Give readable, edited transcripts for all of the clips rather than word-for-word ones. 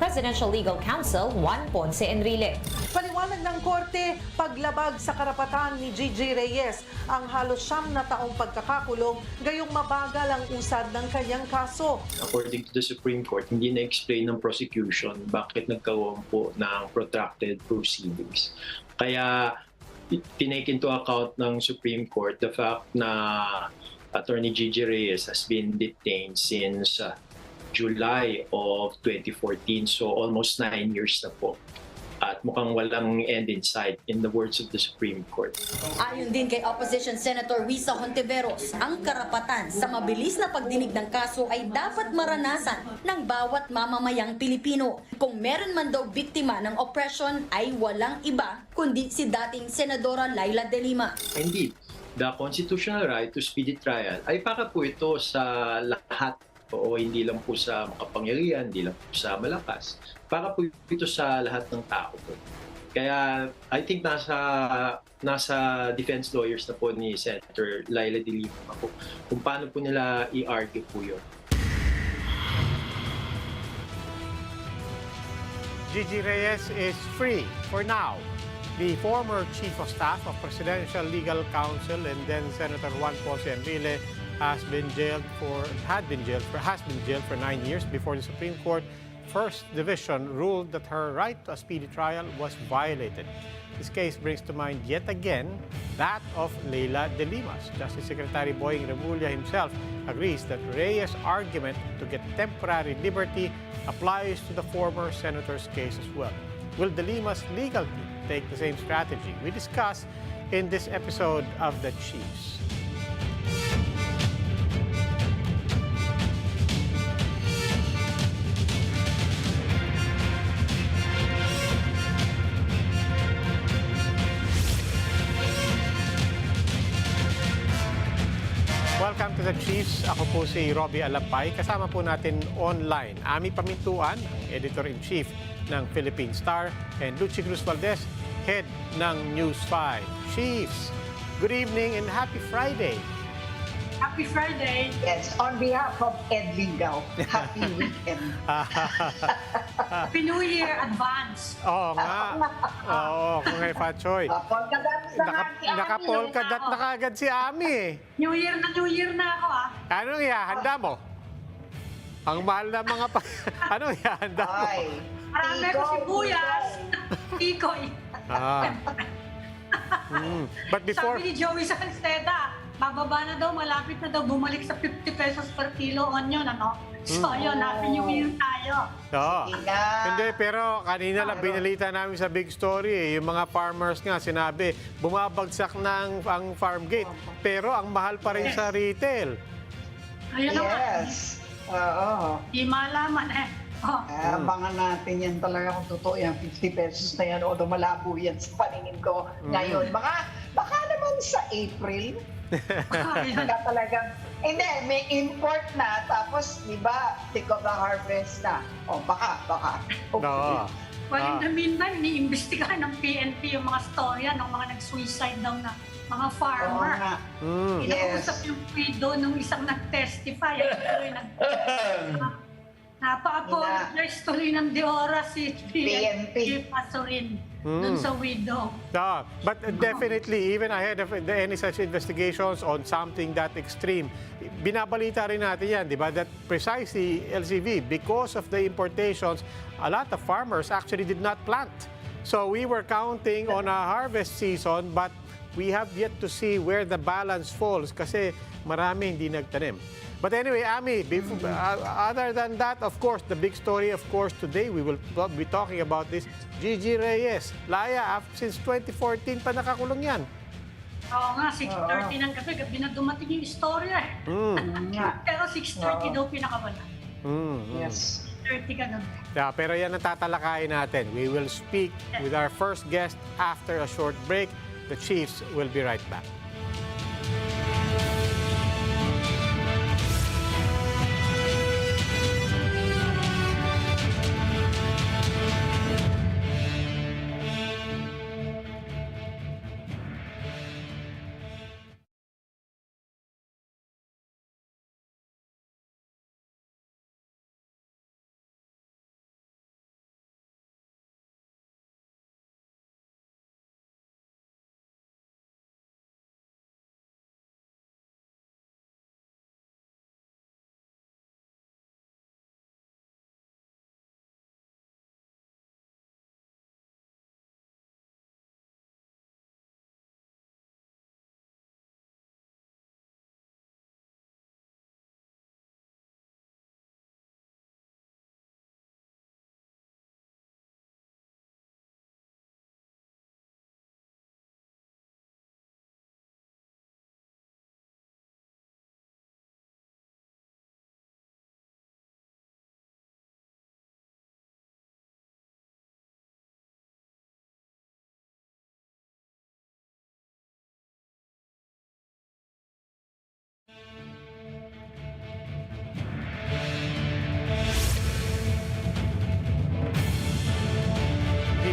Presidential Legal Counsel Juan Ponce Enrile. Paliwanag ng korte, paglabag sa karapatan ni Gigi Reyes ang halos 9 na taong pagkakakulong, gayong mabagal ang usad ng kanyang kaso. According to the Supreme Court, hindi na-explain ng prosecution bakit nagkaroon po ng protracted proceedings. Kaya tinake into account ng Supreme Court the fact na Attorney Gigi Reyes has been detained since July of 2014, so almost 9 years na po. At mukhang walang end in sight in the words of the Supreme Court. Ayon din kay Opposition Senator Risa Hontiveros, ang karapatan sa mabilis na pagdinig ng kaso ay dapat maranasan ng bawat mamamayang Pilipino. Kung meron man daw biktima ng oppression ay walang iba kundi si dating Senadora Laila De Lima. Indeed, the constitutional right to speedy trial ay para po ito sa lahat. O hindi lang po sa makapangyarihan, hindi lang po sa malakas. Para po ito sa lahat ng tao po. Kaya I think nasa defense lawyers na po ni Senator Laila De Lima po kung paano po nila i-argue po yun. Gigi Reyes is free for now. The former Chief of Staff of Presidential Legal Counsel and then Senator Juan Ponce Enrile has been jailed for 9 years before the Supreme Court First Division ruled that her right to a speedy trial was violated. This case brings to mind yet again that of Laila De Lima. Justice Secretary Boying Remulla himself agrees that Reyes' argument to get temporary liberty applies to the former senator's case as well. Will De Lima's legal team take the same strategy? We discuss in this episode of The Chiefs. Welcome to The Chiefs. Ako po si Robbie Alampay. Kasama po natin online Ami Pamintuan, Editor-in-Chief ng Philippine Star, and Lucy Cruz Valdez, Head ng News 5. Chiefs, good evening and happy Friday. Happy Friday. Yes, on behalf of Ed Lingaw, happy weekend. Happy New Year advance. Oo nga. Oo, kung may Pachoy. Polka dots na nga si Ami. Naka-polka dot na kagad si Ami. New Year na ako ah. Anong ihahanda mo? Ang mahal na mga Anong ihahanda mo? Ay, Marami ko sibuyas. Tikoy. But before... Sabi ni Joey Salceda, bababa na daw, malapit na daw bumalik sa 50 pesos per kilo onion, ano? So, yun, Happy New Year tayo. Oo. sige na. Hindi, pero kanina lang binalita namin sa big story, yung mga farmers nga sinabi, bumabagsak na ang farm gate, pero ang mahal pa rin sa retail. Ayun naman. Yes. Oo. Di malaman eh. Oh. Abangan natin yan talaga kung totoo yan. 50 pesos na yan o malabo yan sa paningin ko ngayon. Baka naman sa April. Baka talagang, hindi, may import na. Tapos, di ba, tick of the harvest na. O, baka. No. Well, in the meantime, iniimbestigahan ng PNP yung mga storya ng mga nag-suicide daw na mga farmer. Oo nga. Inausap yung widow nung isang nag-testify. Napa-apologize tuloy ng Deora si PNP. Pasurin dun sa widow. No, but definitely, even ahead of any such investigations on something that extreme, binabalita rin natin yan, di ba? That precisely, LCV, because of the importations, a lot of farmers actually did not plant. So we were counting on a harvest season, but we have yet to see where the balance falls kasi marami hindi nagtanim. But anyway, Ami, other than that, of course, the big story, of course, today we will be talking about this. Gigi Reyes, Laya, since 2014 pa nakakulong yan. Oo nga, 6:30 ng gabi na dumating yung istorya eh. Pero 6:30 daw pinakawala. Yes. 6:30 ka gabi. Yeah, pero yan ang tatalakayin natin. We will speak with our first guest after a short break. The Chiefs will be right back.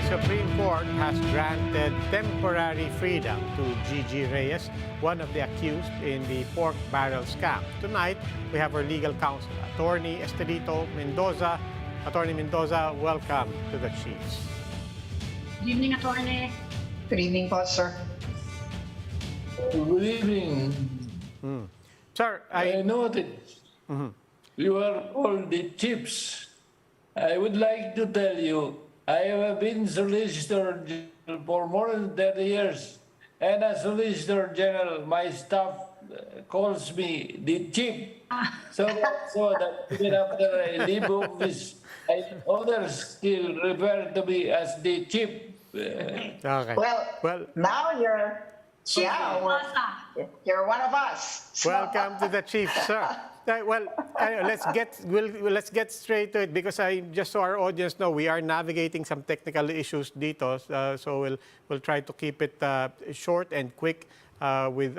Supreme Court has granted temporary freedom to Gigi Reyes, one of the accused in the pork barrel scam. Tonight, we have our legal counsel, Attorney Estelito Mendoza. Attorney Mendoza, welcome to the Chiefs. Good evening, attorney. Good evening po, sir. Good evening. Sir, I noticed you are all the chiefs. I would like to tell you, I have been Solicitor General for more than 30 years. And as Solicitor General, my staff calls me the chief. So that even after I leave office, others still refer to me as the chief. okay. Well, now you're one of us. So- Welcome to the Chief, sir. Let's get straight to it because just so our audience know, we are navigating some technical issues dito, so we'll try to keep it short and quick with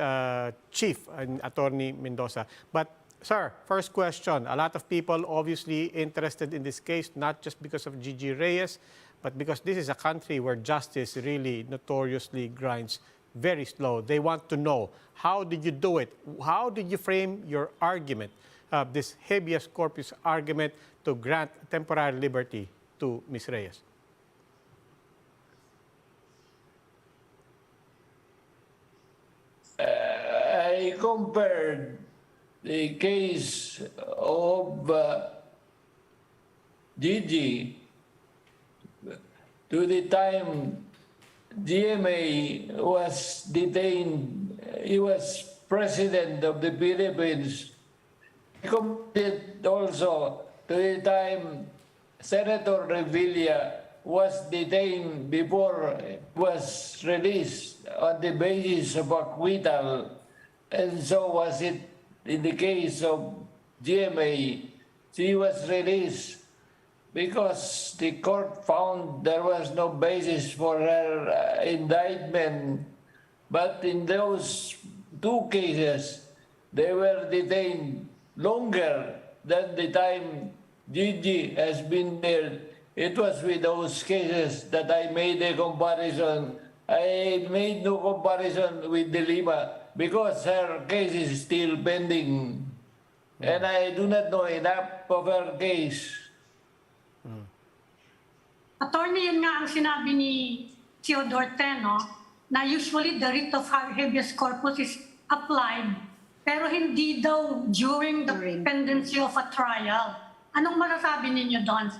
Chief and Attorney Mendoza. But sir, first question: a lot of people obviously interested in this case, not just because of Gigi Reyes, but because this is a country where justice really notoriously grinds very slow. They want to know, how did you do it? How did you frame your argument, this habeas corpus argument to grant temporary liberty to Ms. Reyes? I compared the case of Gigi to the time GMA was detained. He was president of the Philippines. I compared it also to the time Senator Revilla was detained before he was released on the basis of acquittal. And so was it in the case of GMA. She was released because the court found there was no basis for her indictment. But in those two cases, they were detained longer than the time Gigi has been there. It was with those cases that I made a comparison. I made no comparison with De Lima because her case is still pending. And I do not know enough of her case. Attorney, yun nga ang sinabi ni Theodore Teno, na usually the writ of habeas corpus is applied, pero hindi daw during the pendency of a trial. Anong masasabi ninyo doon?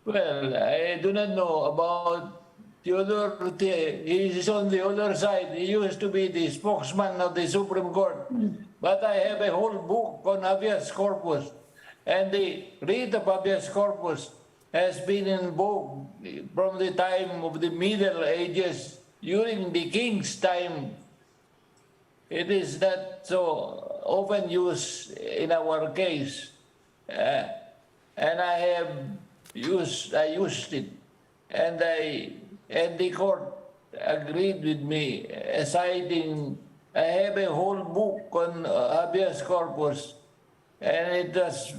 Well, I do not know about Theodore. He is on the other side. He used to be the spokesman of the Supreme Court. But I have a whole book on habeas corpus. And the writ of habeas corpus has been in vogue from the time of the Middle Ages, during the king's time. It is not so often used in our case. And I used it. And the court agreed with me, citing, I have a whole book on habeas corpus, and it was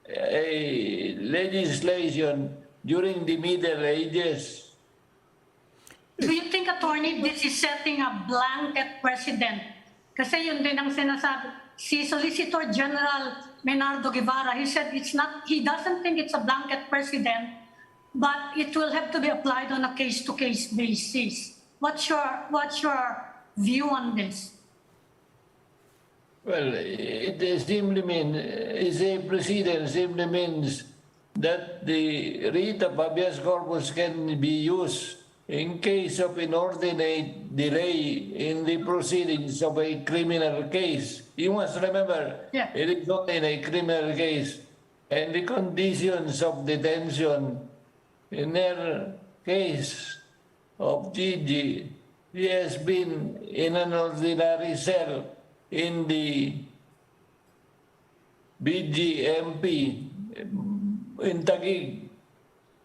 a legislation during the Middle Ages. Do you think, attorney, this is setting a blanket precedent? Kasi yun din ang sinasabi. Si Solicitor General Menardo Guevara, he said he doesn't think it's a blanket precedent, but it will have to be applied on a case-to-case basis. What's your view on this? Well, it simply means, is a precedent simply means that the writ of habeas corpus can be used in case of inordinate delay in the proceedings of a criminal case. You must remember, it is only in a criminal case, and the conditions of detention in her case of Gigi, he has been in an ordinary cell in the BGMP in Taguig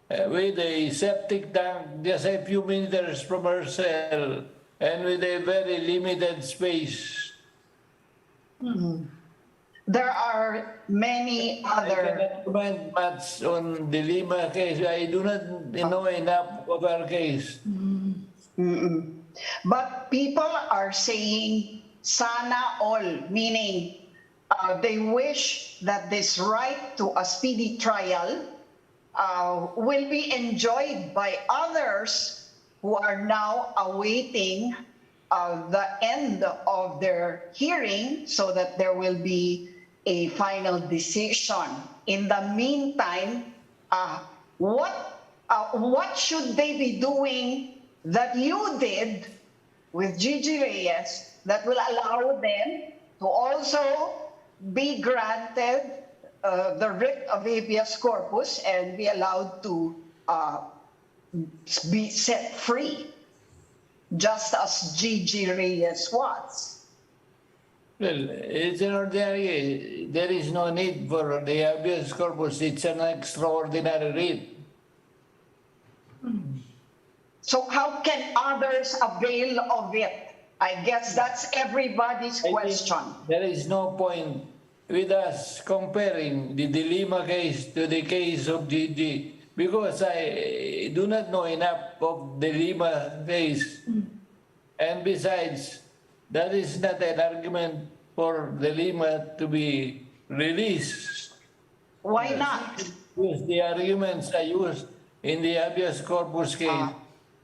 with a septic tank just a few meters from her cell and with a very limited space. there are many I other. cannot comment much on the Lima case. I do not know enough of our case. But people are saying sana all, meaning they wish that this right to a speedy trial will be enjoyed by others who are now awaiting the end of their hearing so that there will be a final decision. In the meantime, what should they be doing that you did with Gigi Reyes that will allow them to also be granted the writ of habeas corpus and be allowed to be set free, just as Gigi Reyes was? Well, it's an ordinary. There is no need for the habeas corpus. It's an extraordinary writ. So how can others avail of it? I guess that's everybody's question. There is no point with us comparing the Lima case to the case of Gigi because I do not know enough of the Lima case. And besides, that is not an argument for the Lima to be released. Why not? Because the arguments are used in the habeas corpus case,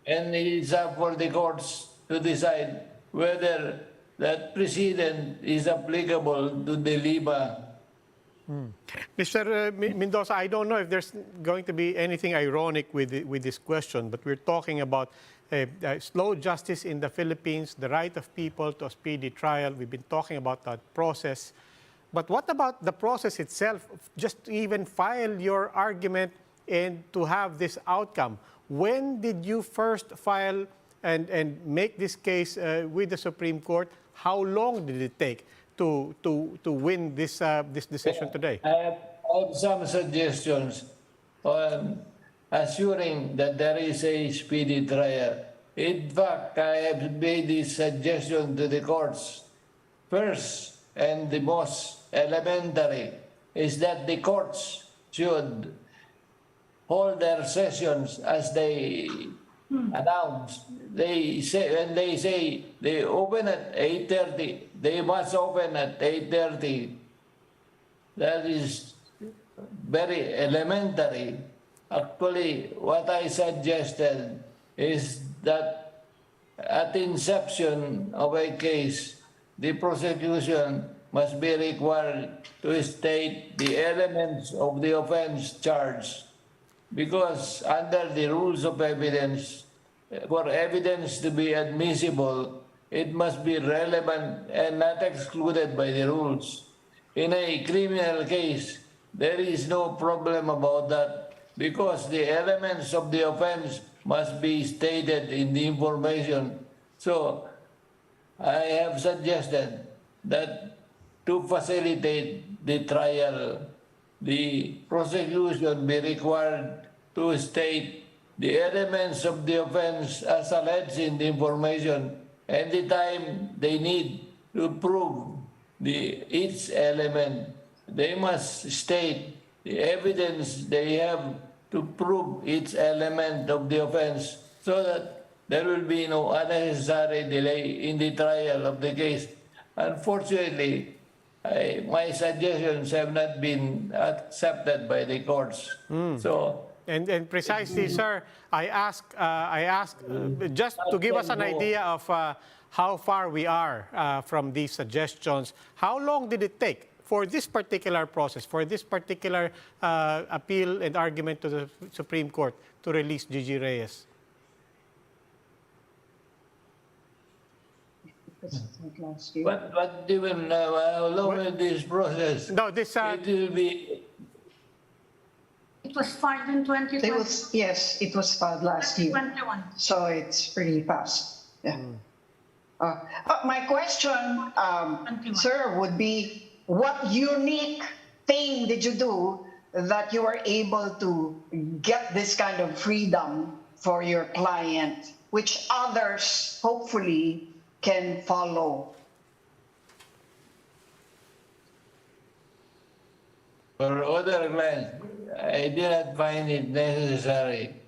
and it is up for the courts to decide whether that precedent is applicable to the Lima. Mr. Mendoza, I don't know if there's going to be anything ironic with this question, but we're talking about slow justice in the Philippines, the right of people to a speedy trial. We've been talking about that process. But what about the process itself, just to even file your argument and to have this outcome? When did you first file and make this case with the Supreme Court? How long did it take to win this decision today? I have some suggestions on assuring that there is a speedy trial. In fact, I have made this suggestion to the courts. First, and the most elementary, is that the courts should hold their sessions as they announce. They say, when they say they open at 8:30, they must open at 8:30. That is very elementary. Actually, what I suggested is that at inception of a case, the prosecution must be required to state the elements of the offense charged. Because under the rules of evidence, for evidence to be admissible, it must be relevant and not excluded by the rules. In a criminal case, there is no problem about that because the elements of the offense must be stated in the information. So I have suggested that to facilitate the trial, the prosecution be required to state the elements of the offense as alleged in the information and the time they need to prove each element. They must state the evidence they have to prove each element of the offense so that there will be no unnecessary delay in the trial of the case. Unfortunately, my suggestions have not been accepted by the courts. So, and precisely, sir, I ask just to give us an idea of how far we are from these suggestions. How long did it take for this particular process, for this particular appeal and argument to the Supreme Court to release Gigi Reyes? what do you know? How long will this process? No, this It will be. It was filed in 2021. Yes, it was filed last year. 2021. So it's pretty fast. Yeah. My question, sir, would be what unique thing did you do that you were able to get this kind of freedom for your client, which others hopefully can follow? For other clients, I did not find it necessary.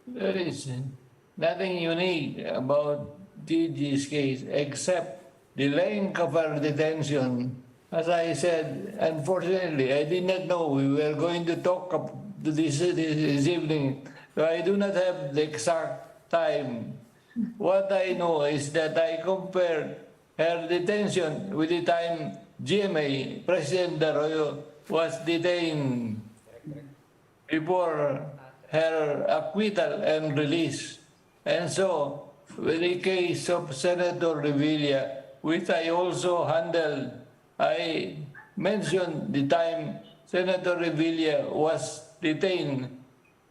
There is nothing unique about Gigi's case except the length of her detention. As I said, unfortunately, I did not know we were going to talk this evening, so I do not have the exact time. What I know is that I compared her detention with the time GMA, President Arroyo, was detained before her acquittal and release. And so, with the case of Senator Revilla, which I also handled, I mentioned the time Senator Revilla was detained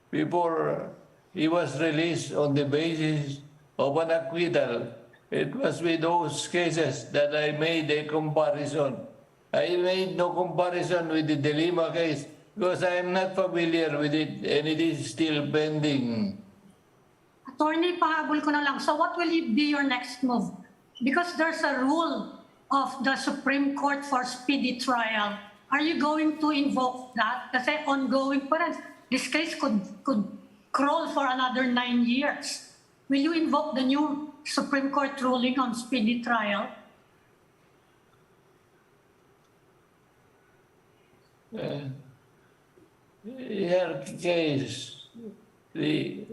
before he was released on the basis of an acquittal. It was with those cases that I made a comparison. I made no comparison with the De Lima case because I am not familiar with it and it is still pending. Attorney, pahabol ko na lang. So what will be your next move? Because there's a rule of the Supreme Court for speedy trial. Are you going to invoke that? Kasi ongoing pa rin. This case could crawl for another 9 years. Will you invoke the new Supreme Court ruling on speedy trial? Her case, the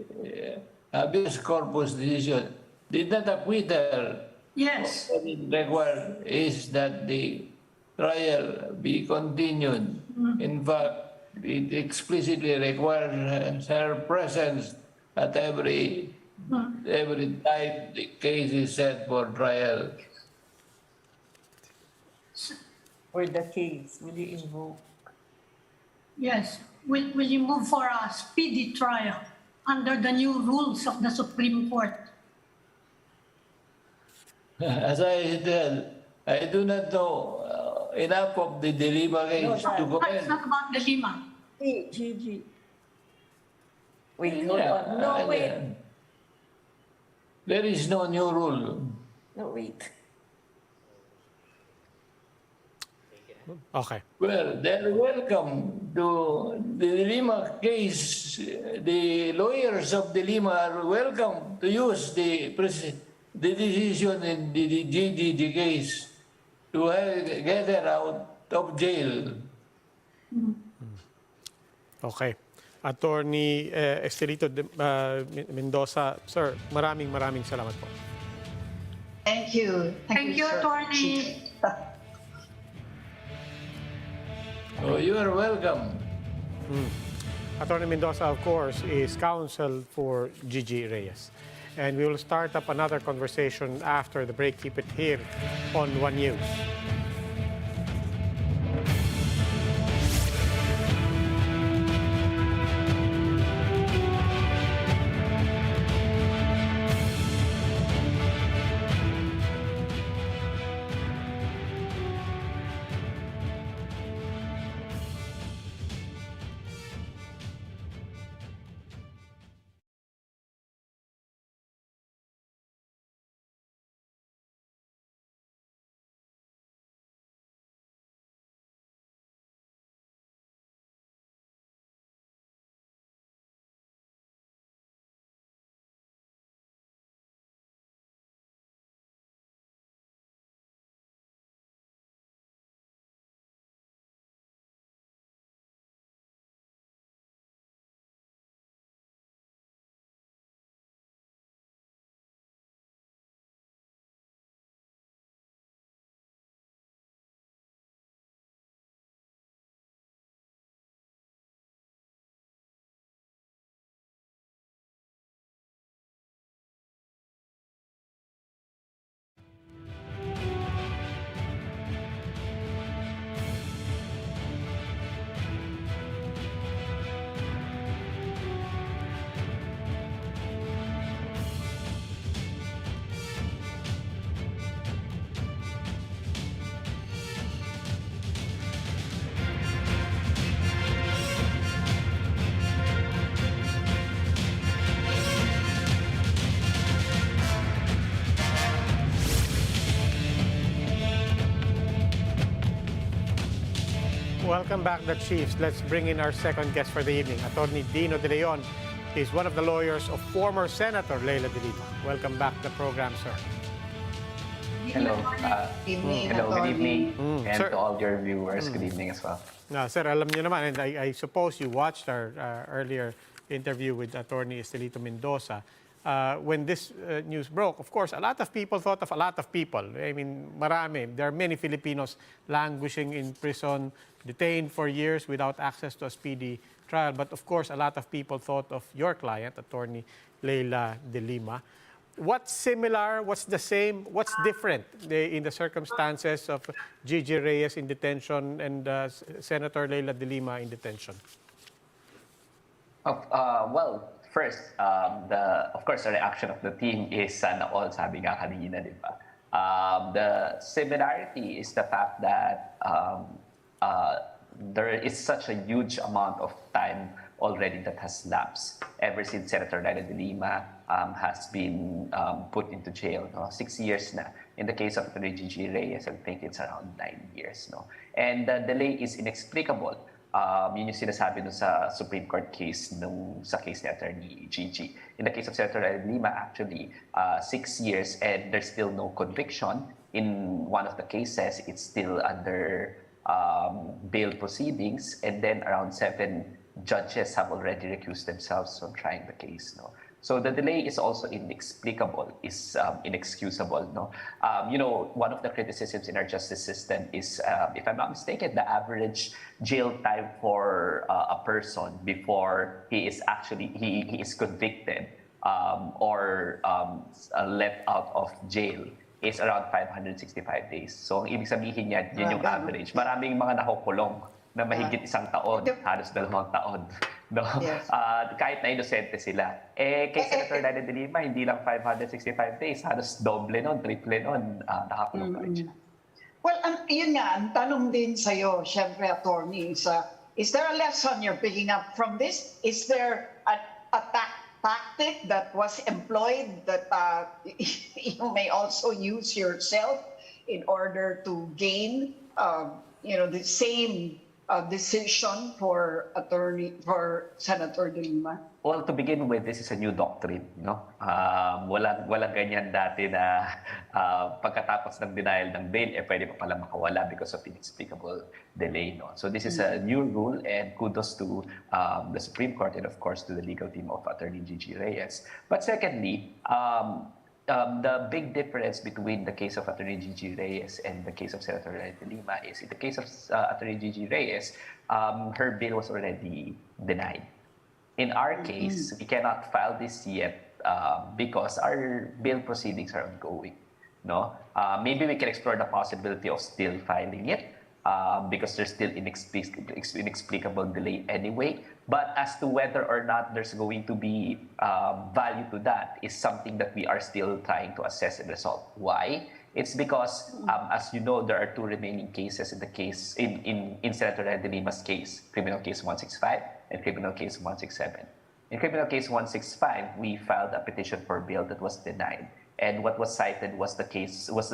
habeas corpus decision did not acquit her. Yes. What it required is that the trial be continued. In fact, it explicitly requires her presence at every time the case is set for trial. For the case, will you invoke? Yes. Will you move for a speedy trial under the new rules of the Supreme Court? As I said, I do not know enough of the De Lima case to It's comment. not about the Lima. Gigi. Wait, hold on. No, wait. There is no new rule. No, wait. Okay. Well, they're welcome to the De Lima case. The lawyers of De Lima are welcome to use the decision in the GGG case to get her out of jail. Okay. Attorney Estelito Mendoza, sir, maraming salamat po. Thank you. Thank you, sir. Attorney. Oh, you are welcome. Attorney Mendoza, of course, is counsel for Gigi Reyes. And we will start up another conversation after the break. Keep it here on One News. Welcome back, the Chiefs. Let's bring in our second guest for the evening. Attorney Dino De Leon is one of the lawyers of former Senator Leila De Lima. Welcome back to the program, sir. Hello. Hello, good evening. And Sir. to all your viewers, good evening as well. Sir, alam niyo naman, and I suppose you watched our earlier interview with Attorney Estelito Mendoza. When this news broke, of course, a lot of people thought of a lot of people. I mean, marami. There are many Filipinos languishing in prison, detained for years without access to a speedy trial. But of course, a lot of people thought of your client, Attorney Leila De Lima. What's similar, what's the same, what's different in the circumstances of Gigi Reyes in detention and Senator Leila De Lima in detention? Well, first, of course, the reaction of the team is sana all, sabi nga kanina, di ba? The similarity is the fact that there is such a huge amount of time already that has lapsed ever since Senator Leila De Lima has been put into jail. No? 6 years na. In the case of Attorney Gigi Reyes, I think it's around 9 years. No? And the delay is inexplicable. Yun yung sinasabi dun sa Supreme Court case sa case ni Attorney Gigi. In the case of Senator Leila De Lima, actually, 6 years and there's still no conviction. In one of the cases, it's still under bail proceedings, and then around 7 judges have already recused themselves from trying the case. No? So the delay is also inexplicable, is inexcusable. No? One of the criticisms in our justice system is, if I'm not mistaken, the average jail time for a person before he is convicted or let out of jail is around 565 days. So ang ibig sabihin niya, yun yung average. Maraming mga nakukulong na mahigit 1 taon, halos 2 taon. No? Yes. Kahit na inosente sila. Kay Senator Leila De Lima, hindi lang 565 days, halos doble nun, triple nun, nakakulong pa rin siya. Well, yun nga, ang tanong din sa'yo, syempre, attorney, is there a lesson you're picking up from this? Is there a tactic that was employed that you may also use yourself in order to gain, the same decision for Senator De Lima? Well, to begin with, this is a new doctrine, no? Walang ganyan dati na pagkatapos ng denial ng bail, pwede pa pala makawala because of inexplicable delay, no? So this is a new rule, and kudos to the Supreme Court and of course to the legal team of Attorney Gigi Reyes. But secondly, the big difference between the case of Attorney Gigi Reyes and the case of Senator Leila De Lima is in the case of Attorney Gigi Reyes, her bail was already denied. In our case, we cannot file this yet because our bail proceedings are ongoing. No, maybe we can explore the possibility of still filing it because there's still inexplicable delay anyway. But as to whether or not there's going to be value to that is something that we are still trying to assess and resolve. Why? It's because, as you know, there are 2 remaining cases in the case in Senator De Lima's case, criminal case 165 and criminal case 167. In criminal case 165, we filed a petition for bail that was denied. And what was cited was the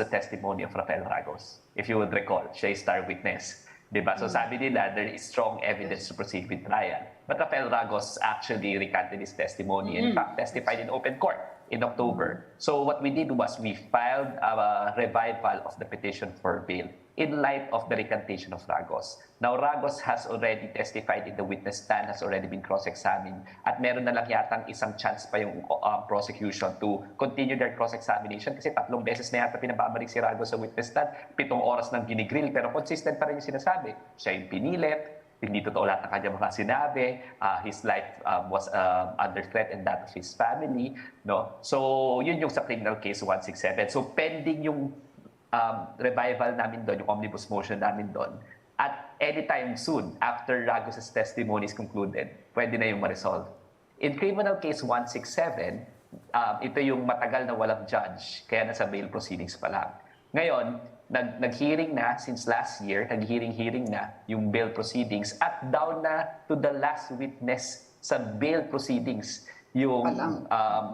testimony of Rafael Ragos. If you would recall, siya is star witness. Diba? So sabi nila, there is strong evidence to proceed with trial. But Rafael Ragos actually recanted his testimony and in fact testified in open court in October. So what we did was we filed a revival of the petition for bail in light of the recantation of Ragos. Now, Ragos has already testified in the witness stand, has already been cross-examined, at meron na lang yatang isang chance pa yung prosecution to continue their cross-examination kasi 3 beses na yata pinababalik si Ragos sa witness stand, 7 oras nang ginigrill, pero consistent pa rin yung sinasabi. Siya yung pinilit, hindi totoo lahat ng kanyang mga sinabi, his life was under threat and that of his family. No? So, yun yung sa criminal case 167. So, pending yung revival namin doon, yung omnibus motion namin doon, at anytime soon, after Ragos' testimony is concluded, pwede na yung ma-resolve. In criminal case 167, ito yung matagal na walang judge, kaya nasa bail proceedings pa lang. Ngayon, nag-hearing na since last year, nag-hearing na yung bail proceedings at down na to the last witness sa bail proceedings yung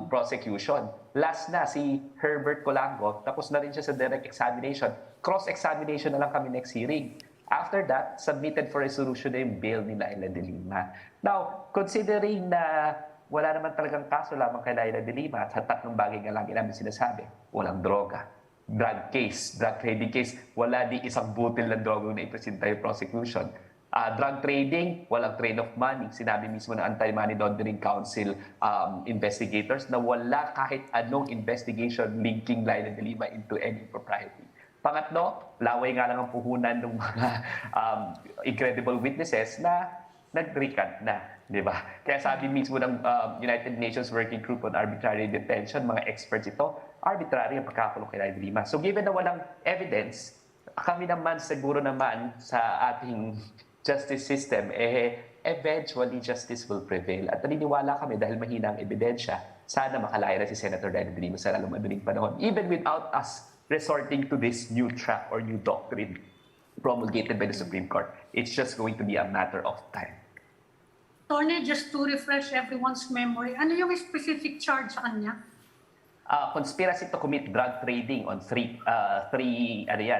prosecution. Last na si Herbert Colango, tapos na rin siya sa direct examination. Cross-examination na lang kami next hearing. After that, submitted for resolution na yung bail ni Laila de Lima. Now, considering na wala naman talagang kaso lamang kay Laila de Lima at tatlong bagay nga lagi namin sinasabi, walang droga, drug case, drug trading case, wala di isang butil ng droga na ipresenta yung prosecution. Drug trading, walang trail of money. Sinabi mismo ng Anti-Money Laundering Council investigators na wala kahit anong investigation linking Laila de Lima into any impropriety. Pangatlo, laway nga lang ang puhunan ng mga incredible witnesses na nag-recant na, di ba? Kaya sabi mismo ng United Nations Working Group on Arbitrary Detention, mga experts ito, arbitrary ang pagkakulong kay Laila de Lima. So given na walang evidence, kami naman siguro naman sa ating justice system, eventually justice will prevail. At naniniwala kami dahil mahina ang ebidensya, sana makalaya na si Senator Laila de Lima sa lalong madaling panahon, even without us resorting to this new track or new doctrine promulgated by the Supreme Court. It's just going to be a matter of time. Attorney, just to refresh everyone's memory, ano yung specific charge sa kanya? Conspiracy to commit drug trading on three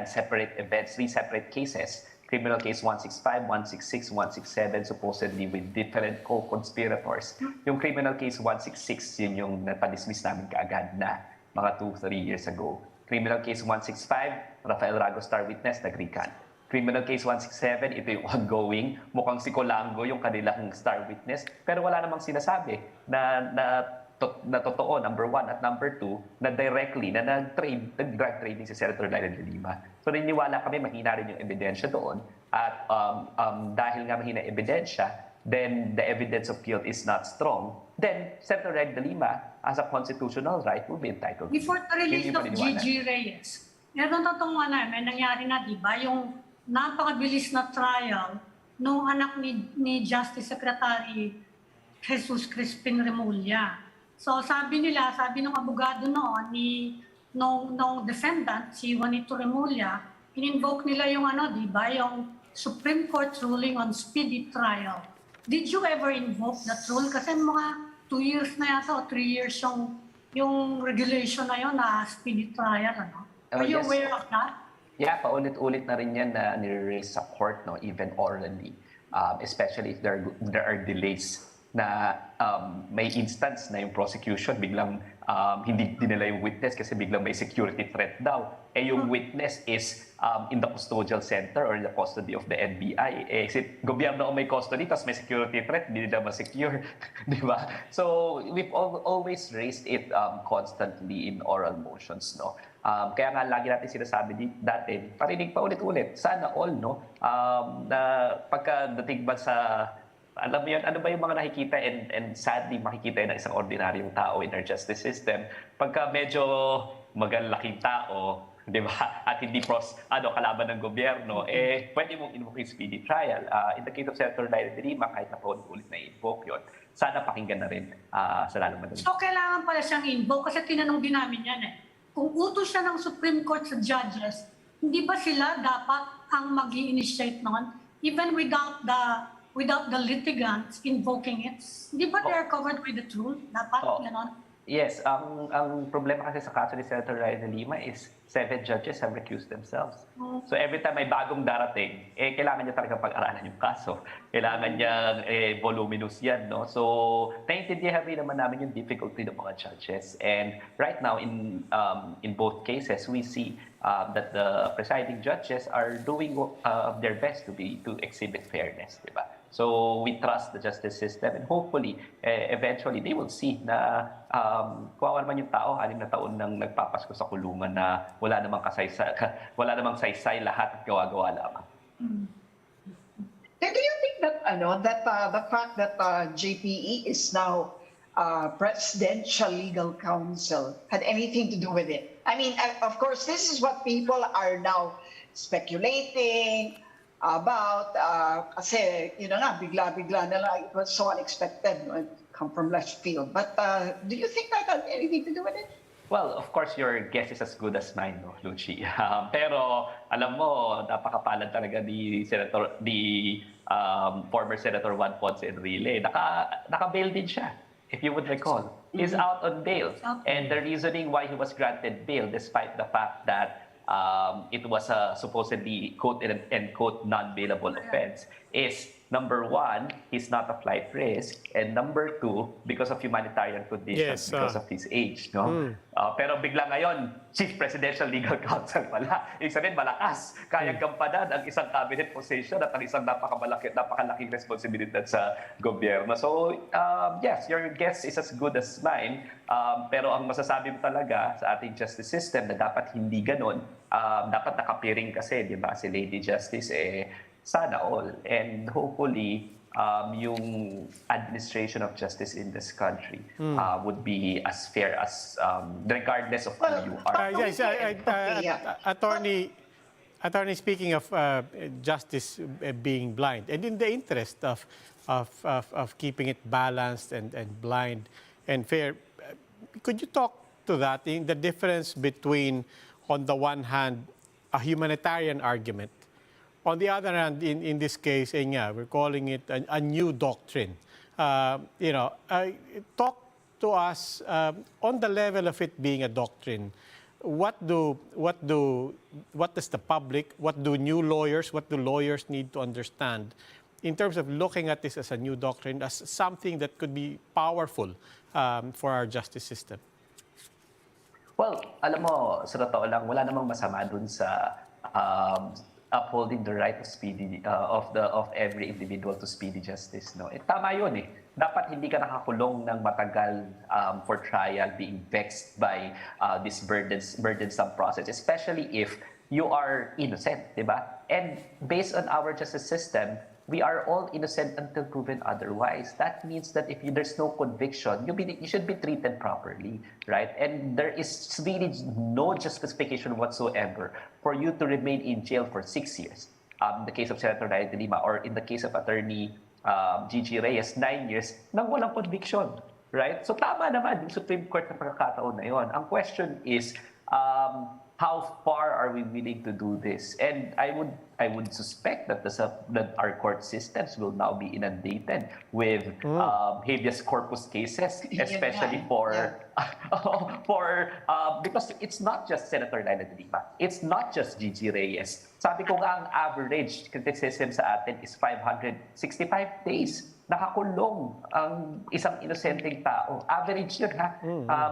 separate events, three separate cases. Criminal case 165, 166, 167, supposedly with different co-conspirators. Yung criminal case 166, yun yung napadismiss namin kaagad na mga 2-3 years ago. Criminal case 165, Rafael Rago star witness, nag-recant. Criminal case 167, ito yung ongoing. Mukhang si Colango yung kanilang star witness. Pero wala namang sinasabi na totoo, number one, at number two, na directly, na nag-drug trading si Senator Laila de Lima. So naniniwala kami, mahina rin yung ebidensya doon. At dahil nga mahina ebidensya, then the evidence of guilt is not strong, then Senator Laila de Lima, as a constitutional right, will be entitled. Before the release of Gigi Reyes, meron totong may nangyari na, di ba? Yung napakabilis na trial nung anak ni Justice Secretary Jesus Crispin Remulla. So sabi ng abogado noon, nung defendant, si Juanito Remulla, in-invoke nila yung di ba, yung Supreme Court ruling on speedy trial. Did you ever invoke that rule? Kasi mga 2 years na yata o 3 years yung regulation na yun na speedy trial. Are you aware of that? Yeah, paulit-ulit na rin yan na nire-raise sa court, even orally. Especially if there are delays na may instance na yung prosecution biglang hindi dinala yung witness kasi biglang may security threat daw. Yung witness is in the custodial center or in the custody of the NBI. Gobyerno ang may custody, tapos may security threat, hindi nila ma-secure. Di ba? So, we've always raised it constantly in oral motions, no? Kaya nga lagi natin sinasabi dati, parinig pa ulit-ulit, sana all, no? Na pagkadating ba sa alam mo yun, ano ba yung mga nakikita and sadly makikita yun ng isang ordinaryong tao in our justice system. Pagka medyo magalaking tao, di ba, at hindi kalaban ng gobyerno, pwede mong invoke yung speedy trial. In the case of Senator Laila de Lima, kahit na paulit na i-invoke yun, sana pakinggan na rin sa lalong madali. So kailangan pala siyang invoke kasi tinanong din namin yan Kung utos siya ng Supreme Court sa judges, hindi ba sila dapat ang mag-i-initiate noon? Even without the litigants invoking it, di ba they are covered by the rule? Dapat, ganon? Yes, ang problema kasi sa kaso ni Senator Laila de Lima is 7 judges have recused themselves. So every time may bagong darating, kailangan niya talagang pag-aralan yung kaso. Kailangan niya voluminous yan, no? So naiintindihan rin naman namin yung difficulty ng mga judges. And right now, in both cases, we see that the presiding judges are doing their best to exhibit fairness, di ba? So we trust the justice system and hopefully, eventually, they will see na kawawa naman yung tao, 6 na taon nang nagpapasko sa kulungan na wala namang saysay lahat at gawa-gawa lamang. Do you think that the fact that JPE is now Presidential Legal Counsel had anything to do with it? I mean, of course, this is what people are now speculating about kasi bigla-bigla na lang, it was so unexpected, it come from left field. But do you think that had anything to do with it? Well, of course, your guess is as good as mine, no, Lucy. Pero alam mo, napakapalad talaga ni former Senator Juan Ponce Enrile. Naka-bail din siya, if you would recall. He's out on bail. And the reasoning why he was granted bail, despite the fact that it was a supposedly quote and quote non-bailable offense is number one, he's not a flight risk, and number two, because of humanitarian conditions, Yes, because of his age, no? Pero bigla ngayon, Chief Presidential Legal Counsel pala. Ibig sabihin, malakas. Kayang gampanan ang isang cabinet position at ang isang napakalaking responsibilidad sa gobyerno. So, yes, your guess is as good as mine. Pero ang masasabi mo talaga sa ating justice system na dapat hindi ganon, dapat nakapiring kasi, di ba, si Lady Justice, sana all. And hopefully, yung administration of justice in this country would be as fair as, regardless of who you are. Yes, Attorney, speaking of justice being blind, and in the interest of keeping it balanced and blind and fair, could you talk to that, in the difference between, on the one hand, a humanitarian argument, on the other hand, in this case, we're calling it a new doctrine. Talk to us on the level of it being a doctrine. What does the public, what do new lawyers, what do lawyers need to understand in terms of looking at this as a new doctrine, as something that could be powerful for our justice system? Well, alam mo, sa totoo lang, wala namang masama dun sa upholding the right of speedy of every individual to speedy justice, no? Tama 'yun eh. Dapat hindi ka nakakulong ng matagal for trial, being vexed by this burdensome process, especially if you are innocent, 'di ba? And based on our justice system, we are all innocent until proven otherwise. That means that if there's no conviction, you should be treated properly, right? And there is really no justification whatsoever for you to remain in jail for 6 years. In the case of Senator Ryan de Lima, or in the case of Attorney Gigi Reyes, 9 years nang walang conviction, right? So tama naman yung Supreme Court na pagkakataon na yun. Ang question is, how far are we willing to do this? And I would suspect that that our court systems will now be inundated with habeas corpus cases, especially because it's not just Senator Laila de Lima, it's not just Gigi Reyes. Sabi ko nga, ang average criticism sa atin is 565 days. Nakakulong ang isang inosenteng tao. Average yun, ha?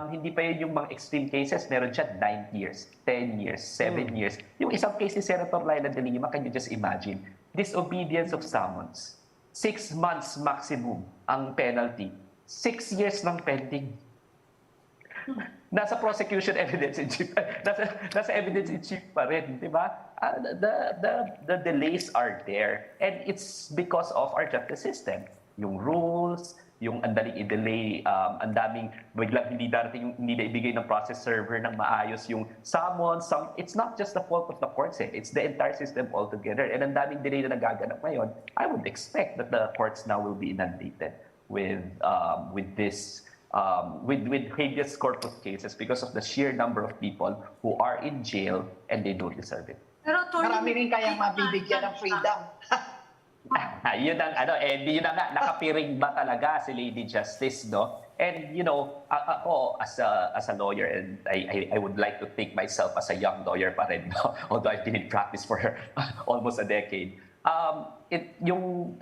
Hindi pa yun yung mga extreme cases. Meron dyan 9 years, 10 years, 7 years. Yung isang case ni Senator Laila de Lima, can you just imagine? Disobedience of summons. 6 months maximum ang penalty. 6 years ng pending. Nasa prosecution evidence in chief. Nasa evidence in chief pa rin, di ba? The delays are there. And it's because of our justice system. Yung rules, yung andaling i-delay, ang daming biglang hindi darating yung hindi na ibigay ng process server ng maayos yung summons. It's not just the fault of the courts, eh. It's the entire system altogether. And ang daming delay na nagaganap ngayon, I would expect that the courts now will be inundated with habeas corpus cases because of the sheer number of people who are in jail and they don't deserve it. Pero Marami rin kayang mabibigyan ng freedom. Yun ang yun na nga, nakapiring ba talaga si Lady Justice, no? And ako as a lawyer, and I would like to think myself as a young lawyer pa rin, no? Although I've been in practice for almost a decade. Yung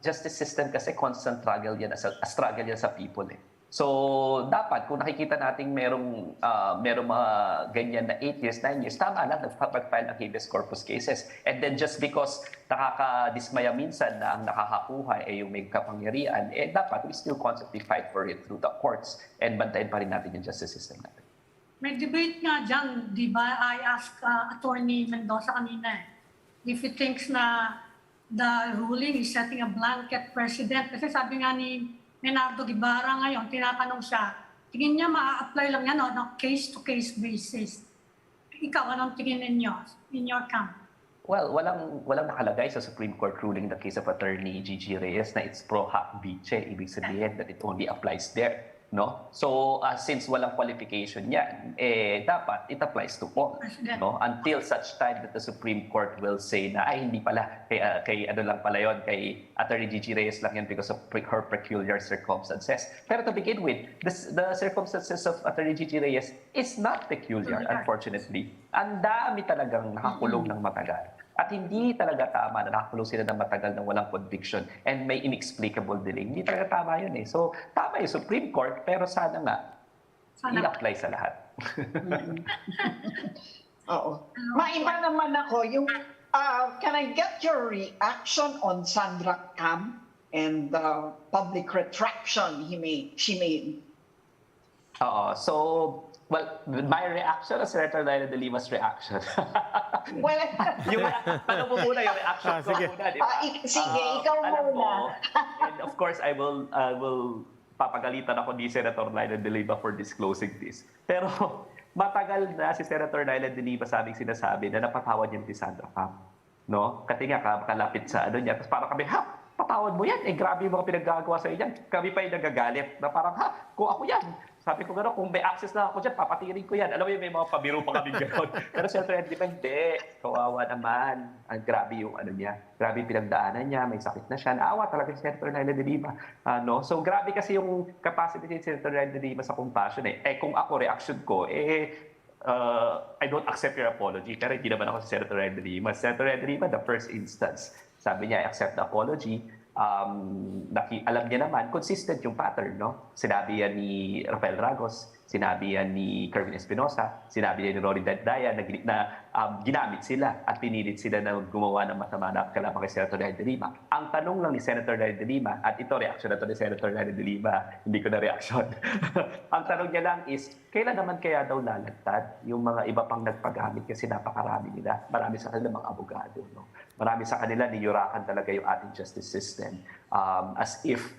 justice system kasi constant struggle yan, struggle yan sa people, eh. So, dapat, kung nakikita natin merong mga ganyan na 8 years, 9 years, tama lang, nagpapag-file ng habeas corpus cases. And then just because nakakadismaya minsan na ang nakakakuha yung may kapangyarihan, dapat we still constantly fight for it through the courts and bantayan pa rin natin yung justice system natin. may debate nga dyan, di ba? I asked Attorney Mendoza kanina, if he thinks na the ruling is setting a blanket precedent. Kasi sabi nga ni Menardo Guevara ngayon, tinatanong siya, tingin niya ma-apply lang yan on a case-to-case basis. Ikaw, anong tingin ninyo in your camp? Well, walang nakalagay sa Supreme Court ruling in the case of Attorney Gigi Reyes na it's pro hac vice. Ibig sabihin that it only applies there. no? So since walang qualification yan, dapat it applies to all, no? Until such time that the Supreme Court will say na ay hindi pala kay ano lang pala yon, kay Attorney Gigi Reyes lang yan because of her peculiar circumstances. Pero to begin with, the circumstances of Attorney Gigi Reyes is not peculiar, unfortunately. Ang dami talagang nakakulong ng matagal. At hindi talaga tama na nakakulong sila ng matagal ng walang conviction and may inexplicable delay. Hindi talaga tama yun eh. So, tama yung Supreme Court, pero sana nga, i-apply sa lahat. Oo. Maiba naman ako, yung, can I get your reaction on Sandra Cam and the public retraction she made? Oo. So, well, my reaction or Senator Laila de Lima's reaction? Well, ano mo muna yung reaction ko sige. muna, di ba? Sige, ikaw Alam muna. mo, and of course, I will papagalitan ako ni Senator Laila de Lima for disclosing this. Pero matagal na si Senator Laila de Lima sinasabi na napatawad niya si Sandra Cam. No? Kasi nga, kalapit sa ano niya. Tapos parang kami, patawad mo yan. Grabe yung mga pinaggagawa sa inyo. Kami pa yung nagagalit na parang, kung ako yan. Sabi ko gano'n, kung may access na ako dyan, papatirin ko yan. Alam mo yun, may mga pabiro pa kami gano'n. Pero siyempre, hindi. Kawawa naman. Grabe yung ano niya. Grabe yung pinagdaanan niya. May sakit na siya. Naawa talaga si Senator Laila de Lima. No? So, grabe kasi yung capacity ni Senator Laila de Lima sa compassion. Kung ako, reaction ko, I don't accept your apology. Pero hindi naman ako si Senator Laila de Lima. Senator Laila de Lima, the first instance, sabi niya, I accept the apology. Alam niya naman, consistent yung pattern, no? Sinabi yan ni Rafael Ragos, sinabi yan ni Kerwin Espinosa, sinabi yan ni Rory Dayan na ginamit sila at pinilit sila na gumawa ng masama na kalaban kay Senator Laila de Lima. Ang tanong lang ni Senator Laila de Lima, at ito reaction na to ni Senator Laila de Lima, hindi ko na reaction. Ang tanong niya lang is, kailan naman kaya daw lalagtad yung mga iba pang nagpagamit kasi napakarami nila. Marami sa kanila mga abogado, no? Marami sa kanila niyurakan talaga yung ating justice system. As if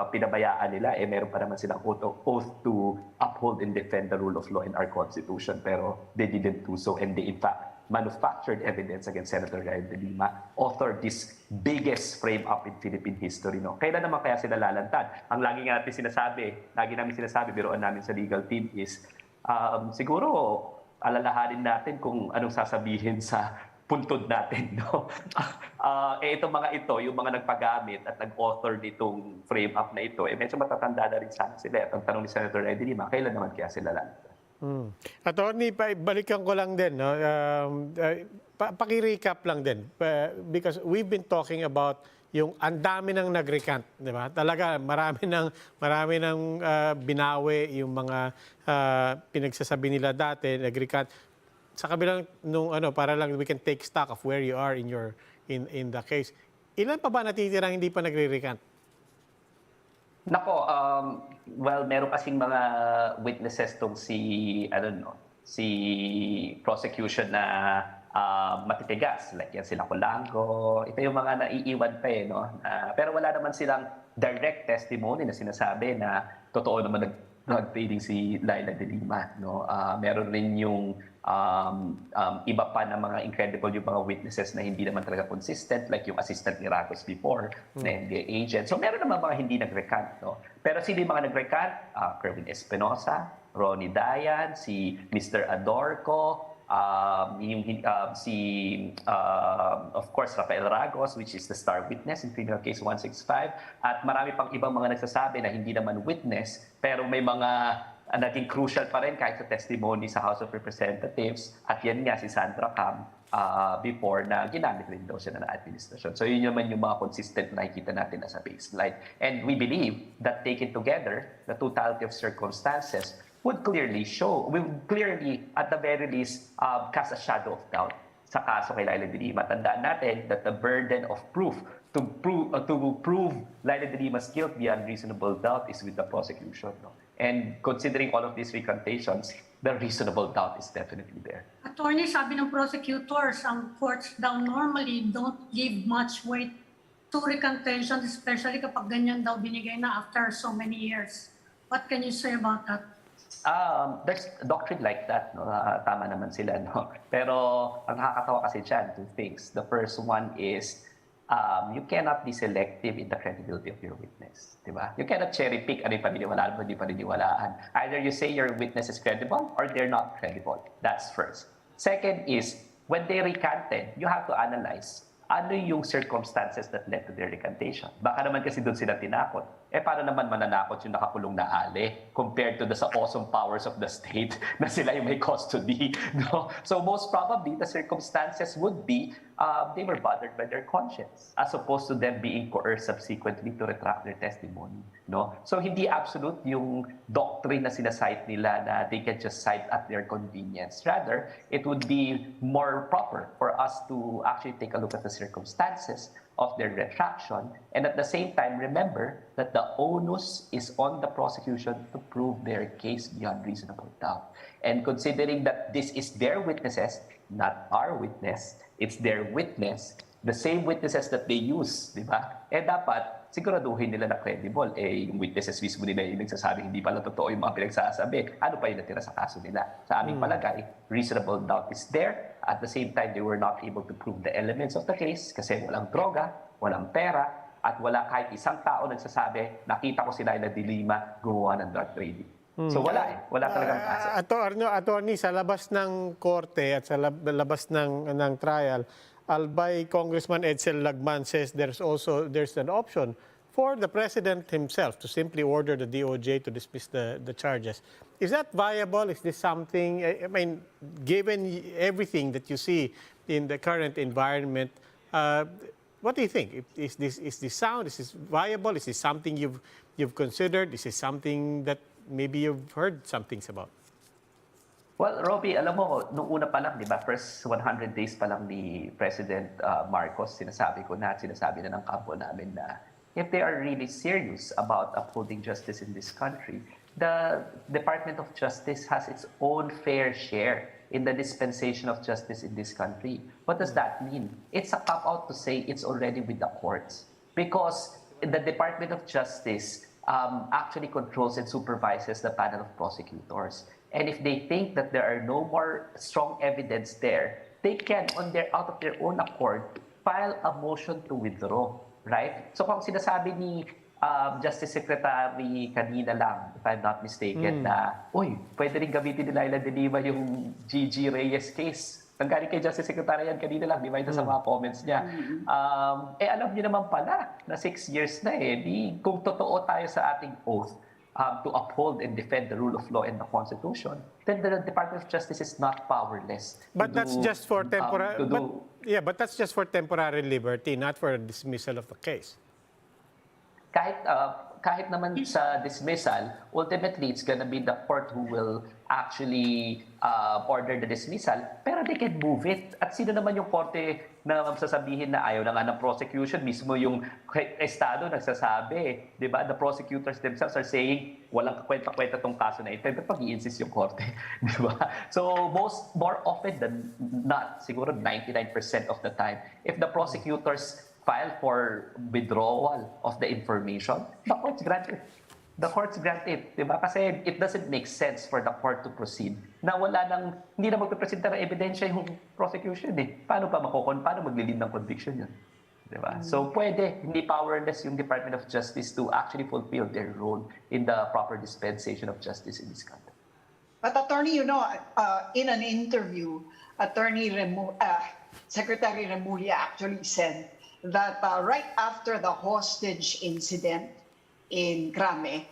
pinabayaan nila, meron pa naman silang oath to uphold and defend the rule of law in our Constitution. Pero they didn't do so, and they in fact manufactured evidence against Senator Laila de Lima, authored this biggest frame-up in Philippine history. No? Kailan naman kaya sila lalantad? Ang lagi namin sinasabi, biroan namin sa legal team is, siguro alalahanin natin kung anong sasabihin sa puntod natin, no? Itong mga ito, yung mga nagpagamit at nag-author nitong frame-up na ito, medyo matatanda na rin sana sila. At ang tanong ni Senator Laila de Lima, kailan naman kaya sila lalantad? Attorney, balikan ko lang din, no? Paki-recap lang din. Because we've been talking about yung ang dami nang nag-recant, di ba? Talaga, marami nang binawi yung mga pinagsasabi nila dati, nag-recant. Sa kabilang nung para lang we can take stock of where you are in the case. Ilan pa ba natitirang hindi pa nagre-recant? Nako, well, meron kasing mga witnesses tong si prosecution na matitigas, like yan sila Colango. Ito yung mga naiiwan pa no? Pero wala naman silang direct testimony na sinasabi na totoo naman nag-trading si Laila de Lima, no? Meron rin yung iba pa na mga incredible yung mga witnesses na hindi naman talaga consistent, like yung assistant ni Ragos before, na NBI agent. So meron naman mga hindi nag-recant, no? Pero sino yung mga nag-recant? Kerwin Espinosa, Ronnie Dayan, si Mr. Adorco, of course, Rafael Ragos, which is the star witness in criminal case 165. At marami pang ibang mga nagsasabi na hindi naman witness, pero may mga naging crucial pa rin kahit sa testimony sa House of Representatives. At yan nga si Sandra Cam before na ginamit rin daw siya na administrasyon. So yun naman yung mga consistent na nakikita natin as a baseline. And we believe that taken together, the totality of circumstances would clearly at the very least, cast a shadow of doubt sa kaso kay Laila de Lima. Tandaan natin that the burden of proof to prove Laila de Lima's guilt beyond reasonable doubt is with the prosecution. No? And considering all of these recantations, the reasonable doubt is definitely there. Attorney, sabi ng prosecutors, ang courts daw normally don't give much weight to recantations, especially kapag ganyan daw binigay na after so many years. What can you say about that? There's a doctrine like that, no? Tama naman sila, no? Pero ang nakakatawa kasi dyan, two things. The first one is, you cannot be selective in the credibility of your witness, di ba? You cannot cherry pick ano yung paniniwalaan mo, hindi paniniwalaan. Either you say your witness is credible or they're not credible. That's first. Second is, when they recanted, you have to analyze ano yung circumstances that led to their recantation. Baka naman kasi doon sila tinakot. Paano naman mananakot yung nakakulong na Ali compared to the sa awesome powers of the state na sila yung may custody, no? So most probably, the circumstances would be they were bothered by their conscience as opposed to them being coerced subsequently to retract their testimony, no? So hindi absolute yung doctrine na sinasite nila na they can just cite at their convenience. Rather, it would be more proper for us to actually take a look at the circumstances of their retraction, and at the same time, remember that the onus is on the prosecution to prove their case beyond reasonable doubt. And considering that this is their witnesses, not our witness, it's their witness, the same witnesses that they use, di ba? Dapat siguraduhin nila na credible. Yung witnesses mismo nila yung nagsasabing hindi pala totoo yung mga pinagsasabi. Ano pa yung natira sa kaso nila? Sa aming palagay, reasonable doubt is there. At the same time, they were not able to prove the elements of the case kasi walang droga, walang pera, at wala kahit isang tao nagsasabi, nakita ko sila na dilima, gumawa ng drug trading. So wala wala talagang kaso. Attorney, sa labas ng korte at sa labas ng trial, albay Congressman Edsel Lagman says there's an option for the President himself to simply order the DOJ to dismiss the charges. Is that viable? Is this something, I mean, given everything that you see in the current environment, what do you think? Is this sound? Is this viable? Is this something you've considered? Is this something that maybe you've heard some things about? Well, Robbie, alam mo, nung una pa lang, di ba, first 100 days pa lang ni President Marcos, sinasabi na ng kampo namin na if they are really serious about upholding justice in this country, the Department of Justice has its own fair share in the dispensation of justice in this country. What does that mean? It's a cop-out to say it's already with the courts. Because the Department of Justice actually controls and supervises the panel of prosecutors. And if they think that there are no more strong evidence there, they can, out of their own accord, file a motion to withdraw, right? So kung sinasabi ni Justice Secretary kanina lang, if I'm not mistaken, na, pwede rin gamitin nila Laila de Lima yung Gigi Reyes case. Nanggaling kay Justice Secretary yan kanina lang, di ba ito sa mga comments niya. Alam niyo naman pala na 6 years na kung totoo tayo sa ating oath, to uphold and defend the rule of law and the Constitution, then the Department of Justice is not powerless. But that's just for temporary. But that's just for temporary liberty, not for dismissal of the case. Kahit naman sa dismissal, ultimately it's gonna be the court who will actually order the dismissal, pero they can move it. At sino naman yung korte na sasabihin na ayaw na nga ng prosecution? Mismo yung estado nagsasabi, di ba? The prosecutors themselves are saying, walang kwenta-kwenta tong kaso na ito, pero pag-i-insist yung korte, di ba? So more often than not, siguro 99% of the time, if the prosecutors file for withdrawal of the information, the court's granted. The court's granted, di ba? Kasi it doesn't make sense for the court to proceed na hindi na magpipresenta ng ebidensya yung prosecution Paano maglilin ng conviction yun? Di ba? So pwede, hindi powerless yung Department of Justice to actually fulfill their role in the proper dispensation of justice in this country. But Attorney, in an interview, Secretary Remulla actually said that right after the hostage incident in Crame,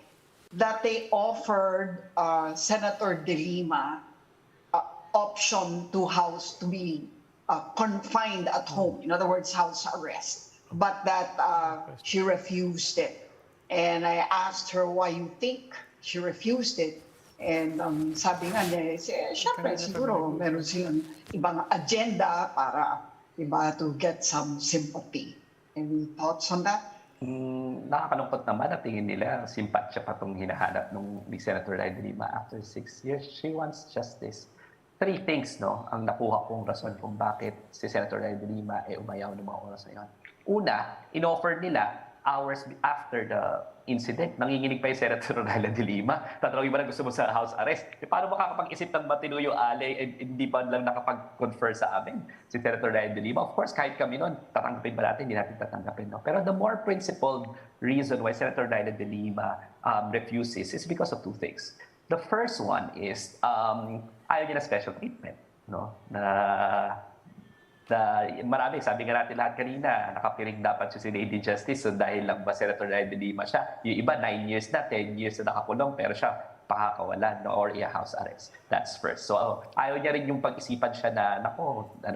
that they offered Senator De Lima option to be confined at home, in other words, house arrest, but that she refused it. And I asked her why you think she refused it. And sabi nga niya, syempre siguro meron silang ibang agenda para to get some sympathy. Any thoughts on that? Nakakalungkot naman na tingin nila simpatsya pa itong hinahanap ni Senator De Lima after 6 years. She wants justice. 3 things, ang nakuha kong rason kung bakit si Senator De Lima umayaw ng mga oras na yun. Una, in-offer nila hours after the incident, nanginginig pa yung Senator Ronaldo de Lima. Tatanungin mo na gusto mo sa house arrest. Paano makakapag-isip ng matino yung Ali hindi pa lang nakapag-confer sa amin si Senator Ronaldo de Lima? Of course, kahit kami noon, tatanggapin ba natin? Hindi natin tatanggapin. No? Pero the more principled reason why Senator Ronaldo de Lima refuses is because of two things. The first one is ayaw niya na special treatment. No? Na marami, sabi nga natin lahat kanina, nakapiring dapat siya si Lady Justice. So dahil lang ba Senator Ronaldo de Lima siya? Yung iba, 9 years na, 10 years na nakakulong, pero siya pakakawalan, no? Or i-house arrest. That's first. So ayaw niya rin yung pag-isipan siya na,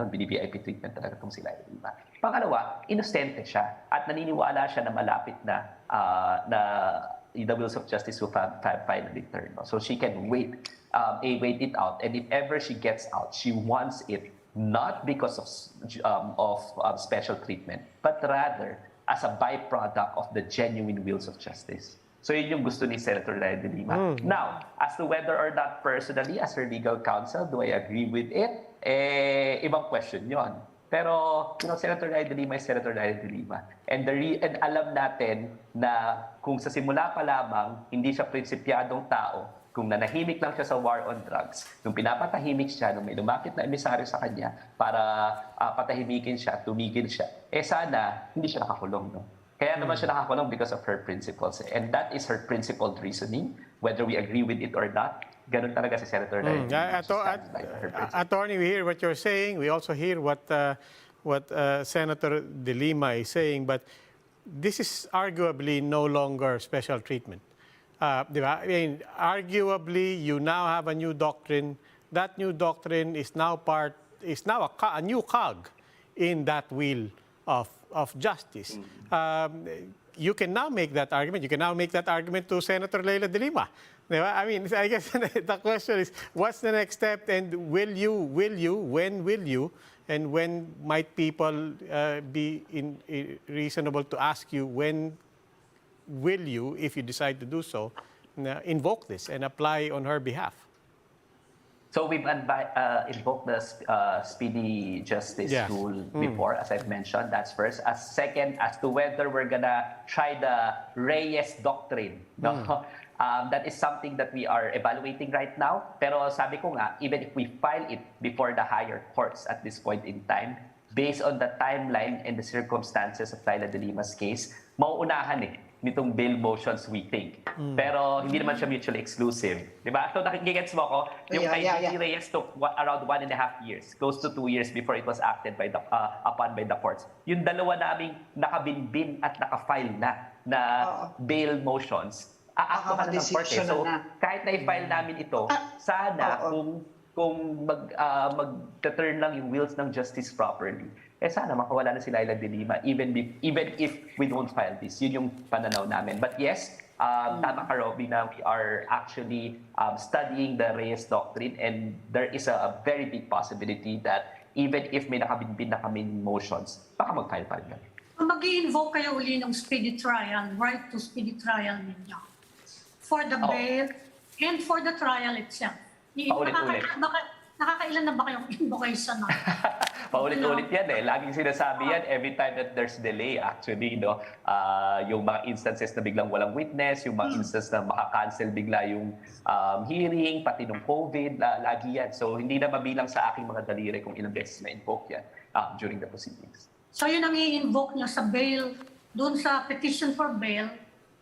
bini-VIP treatment talaga itong si Lady de Lima. Pangalawa, innocente siya. At naniniwala siya na malapit na the wheels of justice will finally turn. No? So she can wait it out. And if ever she gets out, she wants it not because of special treatment, but rather as a byproduct of the genuine wheels of justice. So yun yung gusto ni Senator Ronaldo de Lima. Now, as to whether or not personally, as her legal counsel, do I agree with it? Ibang question yon. Pero, Senator Ronaldo de Lima is Senator Ronaldo de Lima. And alam natin na kung sa simula pa lamang, hindi siya prinsipyadong tao, kung nanahimik lang siya sa war on drugs, nung pinapatahimik siya, nung may lumapit na emisaryo sa kanya para patahimikin siya, tumigil siya, sana hindi siya nakakulong. No? Kaya naman siya nakakulong because of her principles. And that is her principled reasoning, whether we agree with it or not. Ganun talaga si Senator Ronaldo. Attorney, we hear what you're saying. We also hear what Senator de Lima is saying. But this is arguably no longer special treatment. Diba? I mean, arguably, you now have a new doctrine. That new doctrine is now a new cog in that wheel of justice. You can now make that argument. You can now make that argument to Senator Leila de Lima. Diba? I mean, I guess the question is, what's the next step? And when will you? And when might people be reasonable to ask you when will you, if you decide to do so, invoke this and apply on her behalf? So we've invoked the speedy justice rule before, as I've mentioned. That's first. As second, as to whether we're gonna try the Reyes doctrine. No? That is something that we are evaluating right now. Pero sabi ko nga, even if we file it before the higher courts at this point in time, based on the timeline and the circumstances of Leila de Lima's case, mauunahan nitong bail motions, we think. Pero hindi naman siya mutually exclusive. Diba? So nakikigets mo ko, yung kay Gigi Reyes took around 1.5 years, close to 2 years before it was acted upon by the courts. Yung dalawa naming nakabinbin at nakafile na bail motions, aakto ka na ng court. So kahit na-file namin ito, sana kung mag-turn lang yung wheels ng justice properly, sana makawala na si Leila de Lima even if we don't file this. Yun yung pananaw namin. But yes, tama ka, Robby, na we are actually studying the Reyes doctrine, and there is a very big possibility that even if may nakabinbin na kami motions, baka mag-file pa rin kami. Mag-i-invoke kayo uli ng speedy trial, right to speedy trial ninyo for the bail and for the trial itself. Paulit-ulit. Nakakailan na ba kayong invocation na? Paulit-ulit yan Laging sinasabi yan every time that there's delay actually, no? Yung mga instances na biglang walang witness, yung mga instances na maka-cancel bigla yung hearing, pati nung COVID, lagi yan. So hindi na mabilang sa aking mga daliri kung ilang beses na-invoke yan during the proceedings. So yun ang i-invoke nyo sa bail, dun sa petition for bail,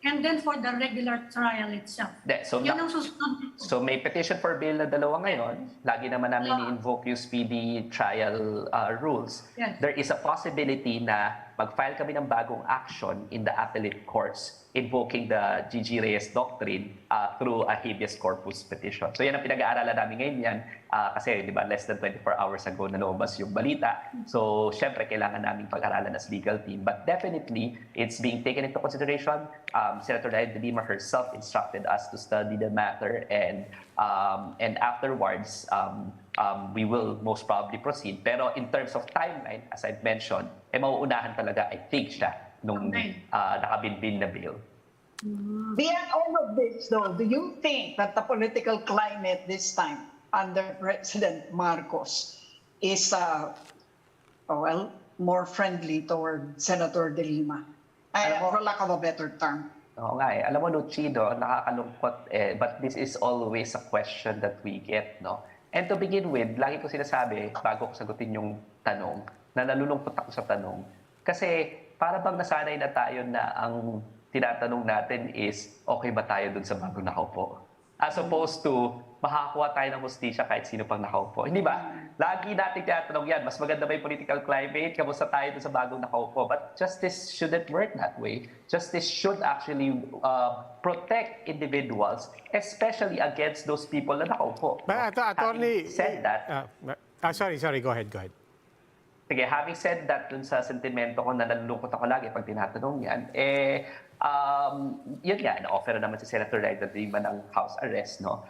and then for the regular trial itself. Yun ang susunod. So may petition for bail na dalawa ngayon. Lagi naman namin i-invoke yung speedy trial rules. Yes. There is a possibility na mag-file kami ng bagong action in the appellate courts invoking the Gigi Reyes doctrine through a habeas corpus petition. So yan ang pinag-aaralan namin ngayon yan kasi di ba less than 24 hours ago na lumabas yung balita. So syempre kailangan namin pag-aralan as legal team. But definitely it's being taken into consideration. Senator Leila de Lima herself instructed us to study the matter, and afterwards we will most probably proceed. Pero in terms of timeline, as I've mentioned, mauunahan talaga, I think, siya nung nakabinbin na bill. Beyond all of this, though, do you think that the political climate this time under President Marcos is more friendly toward Senator de Lima? For lack of a better term. Oo nga eh. Alam mo, Lucido, nakakalungkot eh. But this is always a question that we get, no? And to begin with, lagi ko sinasabi, bago ko sagutin yung tanong, na nalulungkot ako sa tanong. Kasi para bang nasanay na tayo na ang tinatanong natin is, okay ba tayo dun sa bagong nakaupo? As opposed to, makakuha tayo ng hustisya kahit sino pang nakaupo. Hindi ba? Lagi natin tinatanong yan, mas maganda ba yung political climate? Kamusta tayo dun sa bagong nakaupo? But justice shouldn't work that way. Justice should actually protect individuals, especially against those people na nakaupo. But, Attorney... Having said that... sorry, go ahead. Sige, having said that, dun sa sentimento ko na nalulungkot ako lagi pag tinatanong yan, yun nga, na-offer naman si Senator Raida de Lima ng house arrest, no?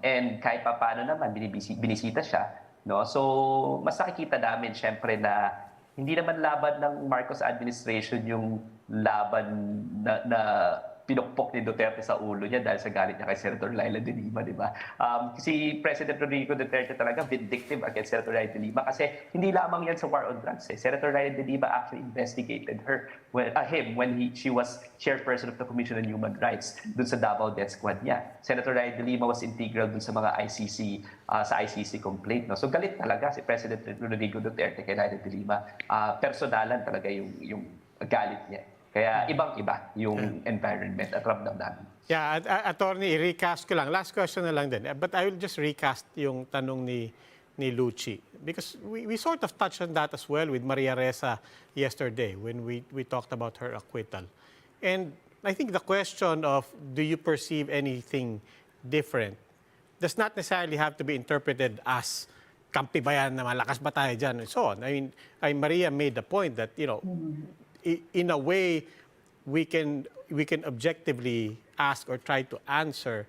And kahit pa paano naman, binisita siya, no? So, mas nakikita namin, syempre, na hindi naman laban ng Marcos administration yung laban na pinukpok ni Duterte sa ulo niya dahil sa galit niya kay Senator Laila de Lima, di ba? Si President Rodrigo Duterte talaga vindictive against Senator Laila de Lima kasi hindi lamang yan sa war on drugs. Senator Laila de Lima actually investigated him when she was chairperson of the Commission on Human Rights dun sa Davao Death Squad niya. Senator Laila de Lima was integral dun sa mga ICC complaint. No? So galit talaga si President Rodrigo Duterte kay Laila de Lima. Personalan talaga yung galit niya. Kaya ibang-iba yung environment at ramdam namin. Yeah, Attorney, i-recast ko lang. Last question na lang din. But I will just recast yung tanong ni Luci. Because we sort of touched on that as well with Maria Ressa yesterday when we talked about her acquittal. And I think the question of do you perceive anything different does not necessarily have to be interpreted as kampi ba yan na malakas ba tayo dyan and so on. I mean, Maria made the point that, you know, in a way, we can objectively ask or try to answer,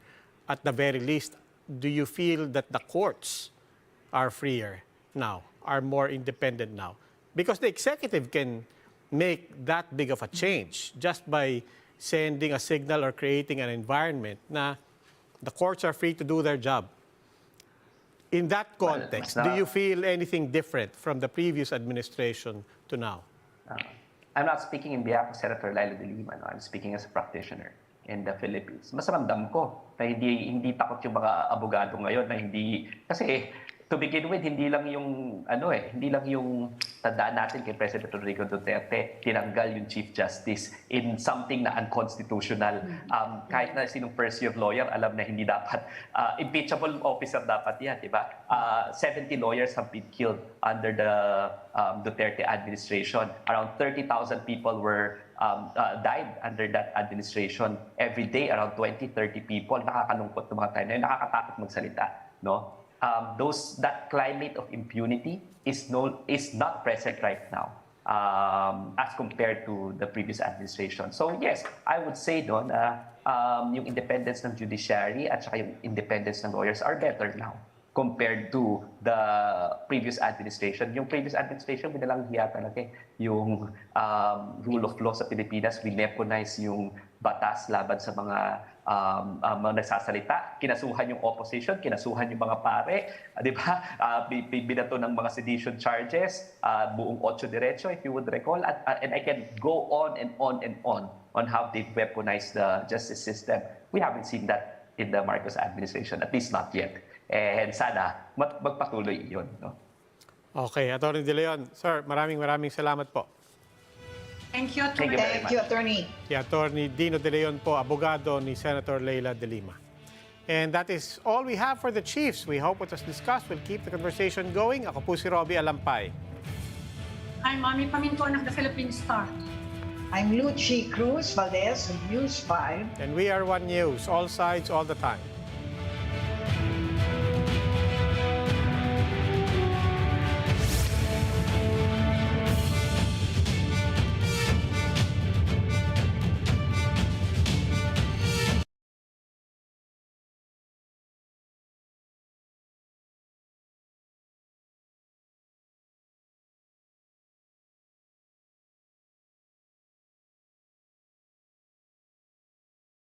at the very least, do you feel that the courts are freer now, are more independent now? Because the executive can make that big of a change just by sending a signal or creating an environment na the courts are free to do their job. In that context, do you feel anything different from the previous administration to now? I'm not speaking in behalf of Senator Laila de Lima. No? I'm speaking as a practitioner in the Philippines. Mas ramdam ko na hindi takot yung mga abogado ngayon na hindi... Kasi to begin with, hindi lang yung tandaan natin kay President Rodrigo Duterte, tinanggal yung Chief Justice in something na unconstitutional. Kahit na sinong first year lawyer, alam na hindi dapat. Impeachable officer dapat yan, di ba? 70 lawyers have been killed under the Duterte administration. Around 30,000 people were died under that administration. Every day, around 20-30 people. Nakakalungkot ng mga tayo na yun. Nakakatakot magsalita, no? That climate of impunity is not present right now as compared to the previous administration. So yes, I would say no, na yung independence ng judiciary at saka yung independence ng lawyers are better now compared to the previous administration. Yung previous administration, binalang hiya talaga yung rule of law sa Pilipinas. We weaponize yung batas laban sa mga nagsasalita, kinasuhan yung opposition, kinasuhan yung mga pare, di ba? Binato ng mga sedition charges, buong 8 derecho, if you would recall. And I can go on and on and on how they weaponize the justice system. We haven't seen that in the Marcos administration, at least not yet. And sana magpatuloy yun. No? Okay, Attorney De Leon. Sir, maraming salamat po. Thank you. Thank you, Attorney. Si Attorney Dino De Leon po, abogado ni Senator Laila de Lima. And that is all we have for the Chiefs. We hope what was discussed will keep the conversation going. Ako po si Robbie Alampay. I'm Mami Pamintuan of the Philippine Star. I'm Luci Cruz Valdez of News 5. And we are One News, all sides, all the time.